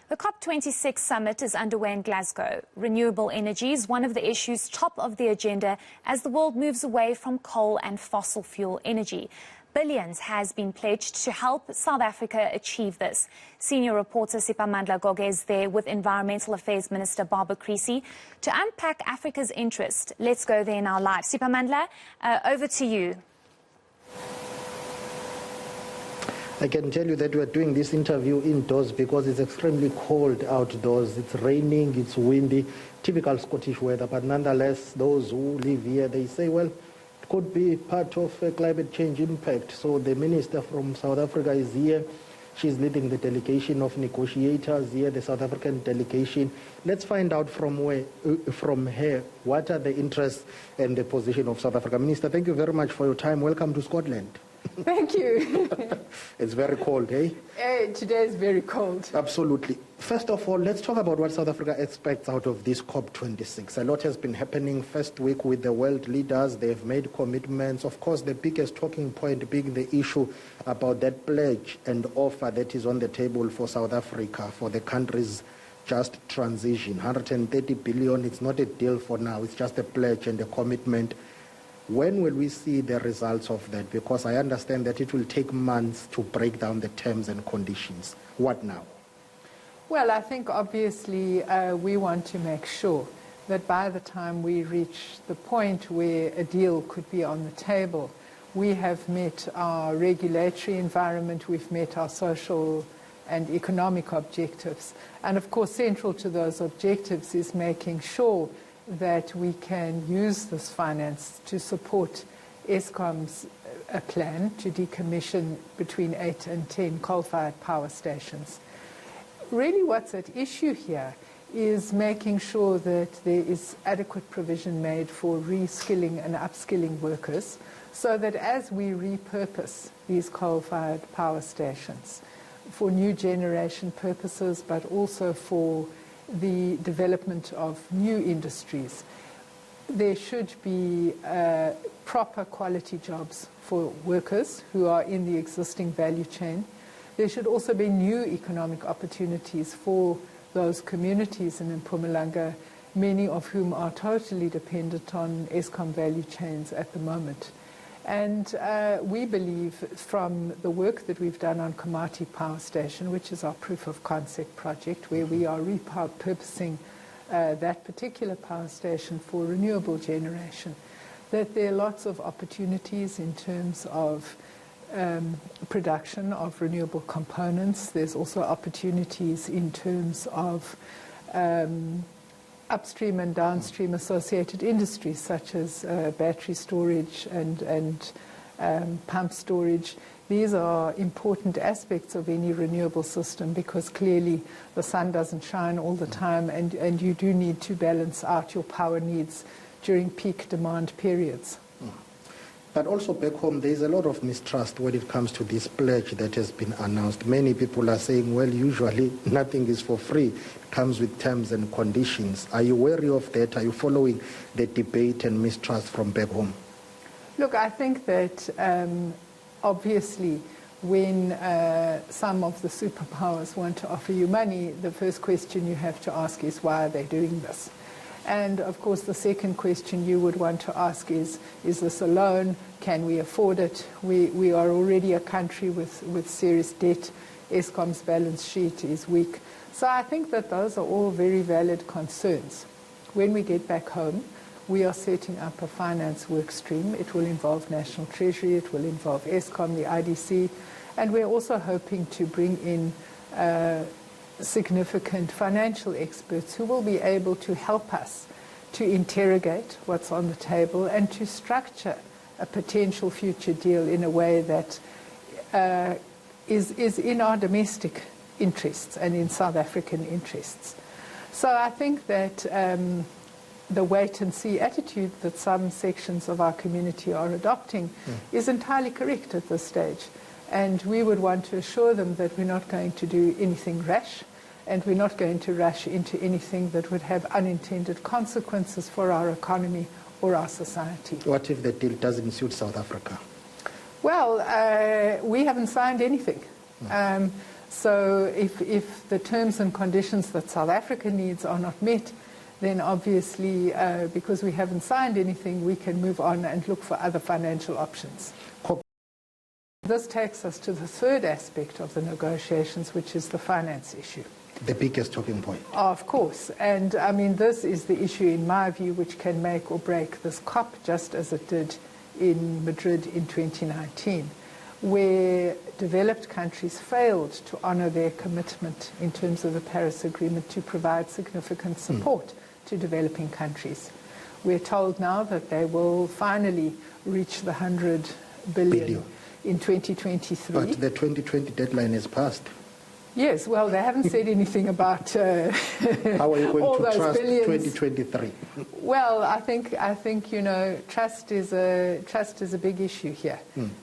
The COP26 Summit is underway in Glasgow. Renewable energy is one of the issues top of the agenda as the world moves away from coal and fossil fuel energy. Billions has been pledged to help South Africa achieve this. Senior reporter Siphamandla Goge is there with Environmental Affairs Minister Creecy to unpack Africa's interest. Let's go there now live. Siphamandla, over to you. I can tell you that we are doing this interview indoors because it's extremely cold outdoors. It's raining, it's windy, typical Scottish weather. But nonetheless, those who live here, they say, well, it could be part of a climate change impact. So the minister from South Africa is here. She's leading the delegation of negotiators here, the South African delegation. Let's find out from her, what are the interests and the position of South Africa. Minister, thank you very much for your time. Welcome to Scotland. Thank you. It's very cold, eh? Today is very cold. Absolutely. First of all, let's talk about what South Africa expects out of this COP26. A lot has been happening. First week with the world leaders, they've made commitments. Of course, the biggest talking point being the issue about that pledge and offer that is on the table for South Africa, for the country's just transition. 130 billion, it's not a deal for now. It's just a pledge and a commitment. When will we see the results of that? Because I understand that it will take months to break down the terms and conditions. What now? Well, I think obviously we want to make sure that by the time we reach the point where a deal could be on the table, we have met our regulatory environment, we've met our social and economic objectives. And of course, central to those objectives is making sure that we can use this finance to support Eskom's plan to decommission between 8 and 10 coal-fired power stations. Really what's at issue here is making sure that there is adequate provision made for reskilling and upskilling workers so that as we repurpose these coal-fired power stations for new generation purposes, but also for the development of new industries, there should be proper quality jobs for workers who are in the existing value chain. There should also be new economic opportunities for those communities in Mpumalanga, many of whom are totally dependent on Eskom value chains at the moment. And we believe from the work that we've done on Komati Power Station, which is our proof of concept project, where we are repurposing that particular power station for renewable generation, that there are lots of opportunities in terms of production of renewable components. There's also opportunities in terms of upstream and downstream associated industries such as battery storage and pump storage. These are important aspects of any renewable system because clearly the sun doesn't shine all the time and you do need to balance out your power needs during peak demand periods. But also back home, there's a lot of mistrust when it comes to this pledge that has been announced. Many people are saying, well, usually nothing is for free. It comes with terms and conditions. Are you wary of that? Are you following the debate and mistrust from back home? Look, I think that obviously when some of the superpowers want to offer you money, the first question you have to ask is, why are they doing this? And of course, the second question you would want to ask is this a loan? Can we afford it? We are already a country with serious debt. Eskom's balance sheet is weak. So I think that those are all very valid concerns. When we get back home, we are setting up a finance work stream. It will involve National Treasury, it will involve Eskom, the IDC, and we're also hoping to bring in significant financial experts who will be able to help us to interrogate what's on the table and to structure a potential future deal in a way that is in our domestic interests and in South African interests. So I think that the wait-and-see attitude that some sections of our community are adopting is entirely correct at this stage. And we would want to assure them that we're not going to do anything rash, and we're not going to rush into anything that would have unintended consequences for our economy or our society. What if the deal doesn't suit South Africa? Well, we haven't signed anything. So if the terms and conditions that South Africa needs are not met, then obviously, because we haven't signed anything, we can move on and look for other financial options. This takes us to the third aspect of the negotiations, which is the finance issue. The biggest talking point. Of course. And I mean, this is the issue, in my view, which can make or break this COP, just as it did in Madrid in 2019, where developed countries failed to honor their commitment in terms of the Paris Agreement to provide significant support to developing countries. We're told now that they will finally reach the 100 billion in 2023. But the 2020 deadline is passed. Yes, well, they haven't said anything about how are you going to trust billions. 2023? Well, I think trust is a big issue here,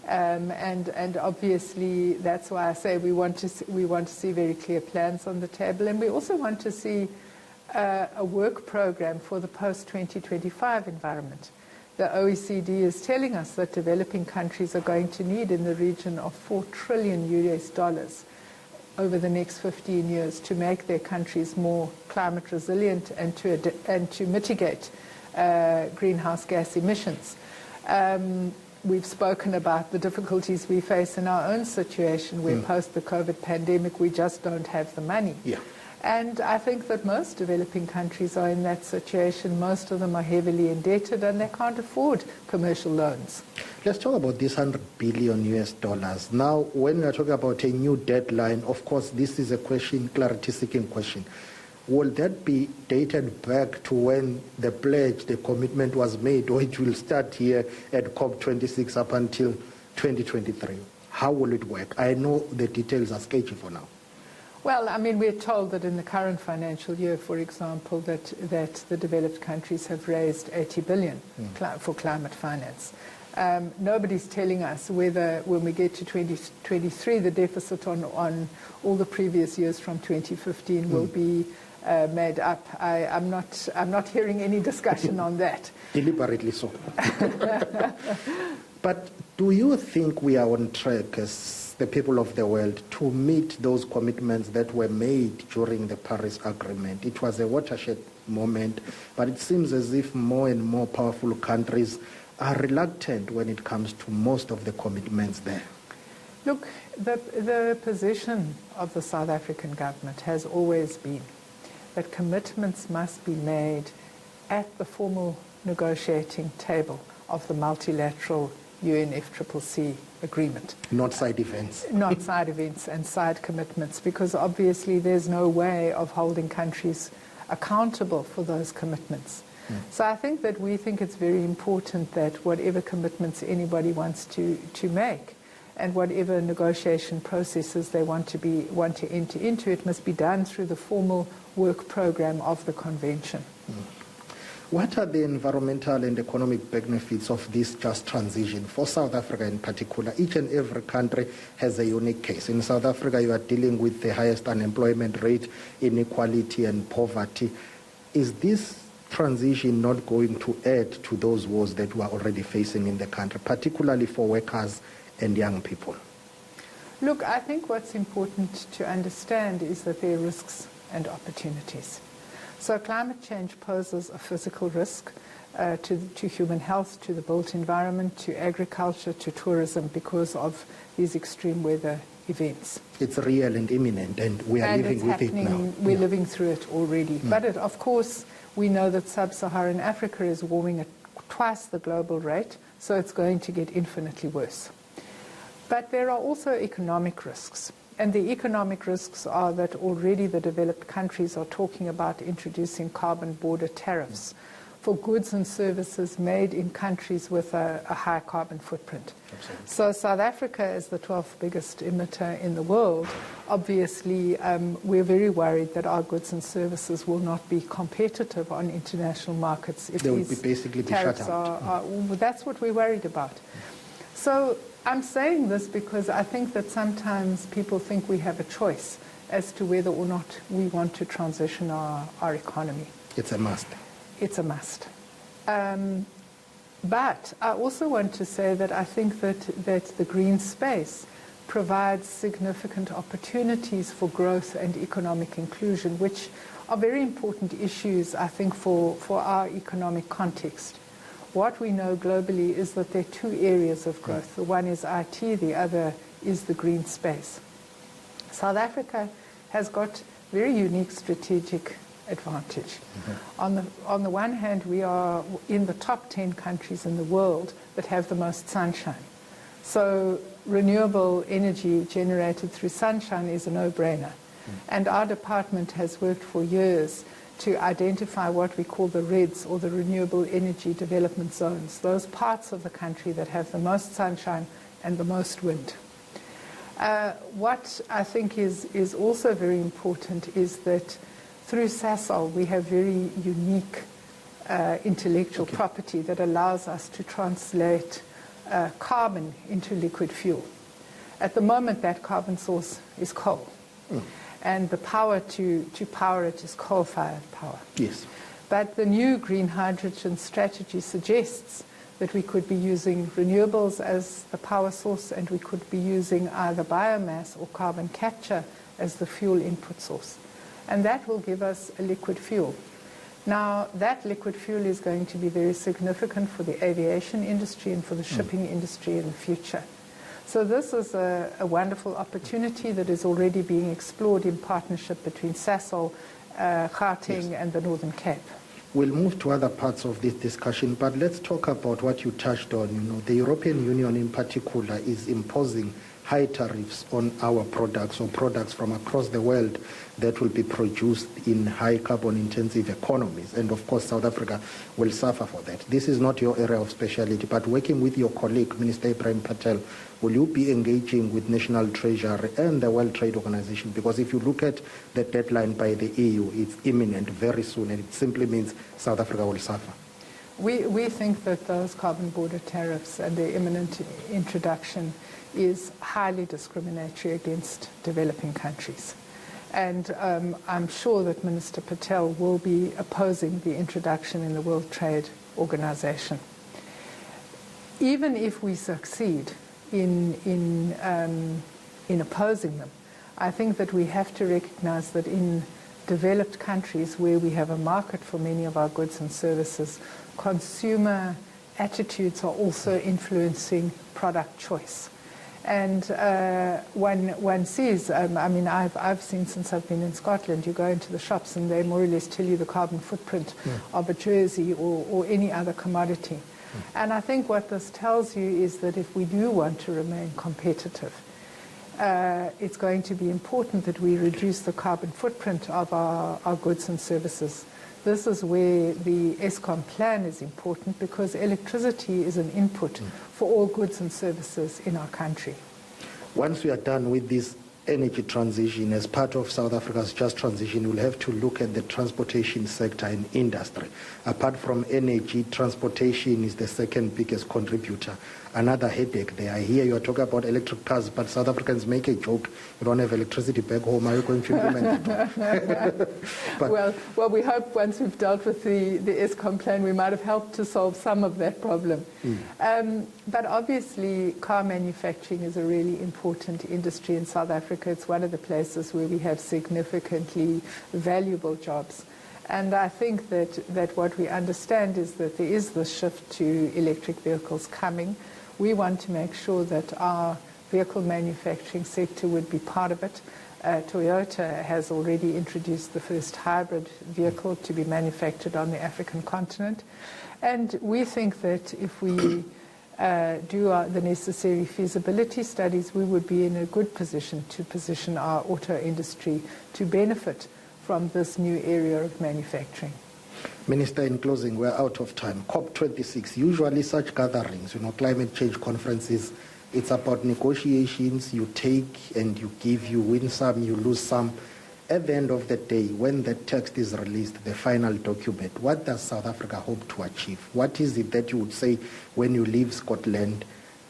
and obviously that's why I say we want to see very clear plans on the table, and we also want to see a work program for the post-2025 environment. The OECD is telling us that developing countries are going to need in the region of $4 trillion over the next 15 years to make their countries more climate resilient and to mitigate greenhouse gas emissions. We've spoken about the difficulties we face in our own situation where post the COVID pandemic we just don't have the money. Yeah. And I think that most developing countries are in that situation. Most of them are heavily indebted and they can't afford commercial loans. Let's talk about this $100 billion. Now, when we are talking about a new deadline, of course, this is a question, clarity-seeking question. Will that be dated back to when the pledge, the commitment was made, or it will start here at COP26 up until 2023? How will it work? I know the details are sketchy for now. Well, I mean, we're told that in the current financial year, for example, that the developed countries have raised $80 billion for climate finance. Nobody's telling us whether, when we get to 2023, the deficit on all the previous years from 2015 will be made up. I'm not hearing any discussion on that. Deliberately so. But do you think we are on track as the people of the world to meet those commitments that were made during the Paris Agreement? It was a watershed moment, but it seems as if more and more powerful countries are reluctant when it comes to most of the commitments there. Look, the position of the South African government has always been that commitments must be made at the formal negotiating table of the multilateral UNFCCC agreement. Not side events. Not side events and side commitments, because obviously there's no way of holding countries accountable for those commitments. So I think that we think it's very important that whatever commitments anybody wants to make and whatever negotiation processes they want to enter into, it must be done through the formal work program of the convention. What are the environmental and economic benefits of this just transition for South Africa in particular? Each and every country has a unique case. In South Africa, you are dealing with the highest unemployment rate, inequality and poverty. Is this transition not going to add to those woes that we are already facing in the country, particularly for workers and young people? Look, I think what's important to understand is that there are risks and opportunities. So climate change poses a physical risk to human health, to the built environment, to agriculture, to tourism because of these extreme weather events. It's real and imminent, and we are living with it now. We're living through it already. But of course, we know that sub-Saharan Africa is warming at twice the global rate, so it's going to get infinitely worse. But there are also economic risks. And the economic risks are that already the developed countries are talking about introducing carbon border tariffs for goods and services made in countries with a high carbon footprint. Absolutely. So South Africa is the 12th biggest emitter in the world. Obviously, we're very worried that our goods and services will not be competitive on international markets if they will these be basically tariffs shut out. That's what we're worried about. So I'm saying this because I think that sometimes people think we have a choice as to whether or not we want to transition our economy. It's a must. It's a must. But I also want to say that I think that the green space provides significant opportunities for growth and economic inclusion, which are very important issues, I think, for our economic context. What we know globally is that there are two areas of growth. The one is IT, the other is the green space. South Africa has got very unique strategic advantage. On the one hand, we are in the top 10 countries in the world that have the most sunshine. So renewable energy generated through sunshine is a no-brainer. And our department has worked for years to identify what we call the REDs, or the Renewable Energy Development Zones, those parts of the country that have the most sunshine and the most wind. What I think is also very important is that through Sasol we have very unique intellectual property that allows us to translate carbon into liquid fuel. At the moment, that carbon source is coal. And the power to power it is coal-fired power. Yes. But the new green hydrogen strategy suggests that we could be using renewables as the power source, and we could be using either biomass or carbon capture as the fuel input source. And that will give us a liquid fuel. Now, that liquid fuel is going to be very significant for the aviation industry and for the shipping industry in the future. So this is a wonderful opportunity that is already being explored in partnership between Sasol, Gauteng, and the Northern Cape. We'll move to other parts of this discussion, but let's talk about what you touched on. You know, the European Union in particular is imposing high tariffs on our products, or products from across the world that will be produced in high carbon intensive economies. And of course, South Africa will suffer for that. This is not your area of speciality, but working with your colleague, Minister Ibrahim Patel, will you be engaging with National Treasury and the World Trade Organization? Because if you look at the deadline by the EU, it's imminent, very soon, and it simply means South Africa will suffer. We think that those carbon border tariffs and their imminent introduction is highly discriminatory against developing countries. And I'm sure that Minister Patel will be opposing the introduction in the World Trade Organization. Even if we succeed in opposing them, I think that we have to recognize that in developed countries where we have a market for many of our goods and services, consumer attitudes are also influencing product choice. And one sees, I mean, I've seen since I've been in Scotland, you go into the shops and they more or less tell you the carbon footprint of a jersey or any other commodity. And I think what this tells you is that if we do want to remain competitive, it's going to be important that we reduce the carbon footprint of our goods and services. This is where the ESCOM plan is important, because electricity is an input for all goods and services in our country. Once we are done with this energy transition, as part of South Africa's just transition, we'll have to look at the transportation sector and industry. Apart from energy, transportation is the second biggest contributor. Another headache there. I hear you are talking about electric cars, but South Africans make a joke. You don't have electricity back home. Are you going to implement it? Well, we hope once we've dealt with the ESCOM plan, we might have helped to solve some of that problem. But obviously, car manufacturing is a really important industry in South Africa. It's one of the places where we have significantly valuable jobs. And I think that what we understand is that there is this shift to electric vehicles coming. We want to make sure that our vehicle manufacturing sector would be part of it. Toyota has already introduced the first hybrid vehicle to be manufactured on the African continent. And we think that if we do the necessary feasibility studies, we would be in a good position to position our auto industry to benefit from this new area of manufacturing. Minister, in closing, we're out of time. COP26, usually such gatherings, climate change conferences, it's about negotiations. You take and you give, you win some, you lose some. At the end of the day, when the text is released, the final document, what does South Africa hope to achieve? What is it that you would say when you leave Scotland,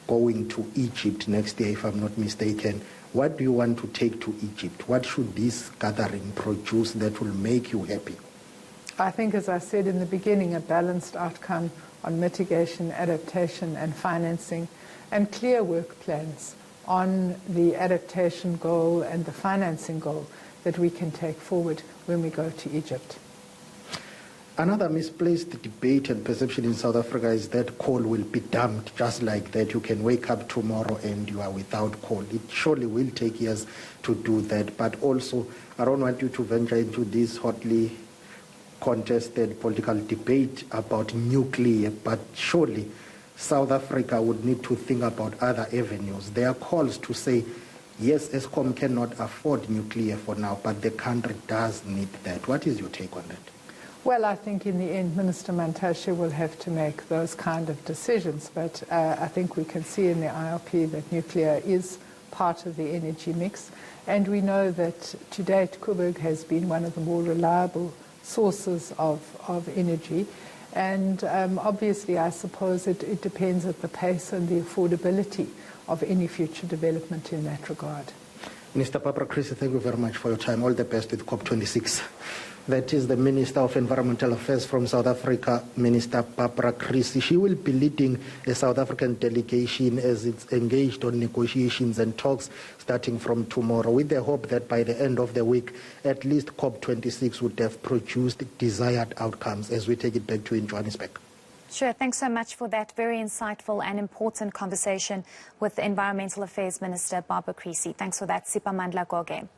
going to Egypt next year, if I'm not mistaken? What do you want to take to Egypt? What should this gathering produce that will make you happy? I think, as I said in the beginning, a balanced outcome on mitigation, adaptation and financing, and clear work plans on the adaptation goal and the financing goal that we can take forward when we go to Egypt. Another misplaced debate and perception in South Africa is that coal will be dumped just like that. You can wake up tomorrow and you are without coal. It surely will take years to do that. But also, I don't want you to venture into this hotly contested political debate about nuclear, but surely South Africa would need to think about other avenues. There are calls to say, yes, Eskom cannot afford nuclear for now, but the country does need that. What is your take on that? Well, I think in the end, Minister Mantashe will have to make those kind of decisions. But I think we can see in the IRP that nuclear is part of the energy mix. And we know that to date, Koeberg has been one of the more reliable sources of energy. And obviously, I suppose it depends at the pace and the affordability of any future development in that regard. Minister Barbara Creecy, thank you very much for your time. All the best with COP26. That is the Minister of Environmental Affairs from South Africa, Minister Barbara Creecy. She will be leading a South African delegation as it's engaged on negotiations and talks starting from tomorrow, with the hope that by the end of the week, at least COP26 would have produced desired outcomes as we take it back to in Johannesburg. Sure, thanks so much for that very insightful and important conversation with Environmental Affairs Minister Barbara Creecy. Thanks for that, Siphamandla Goge.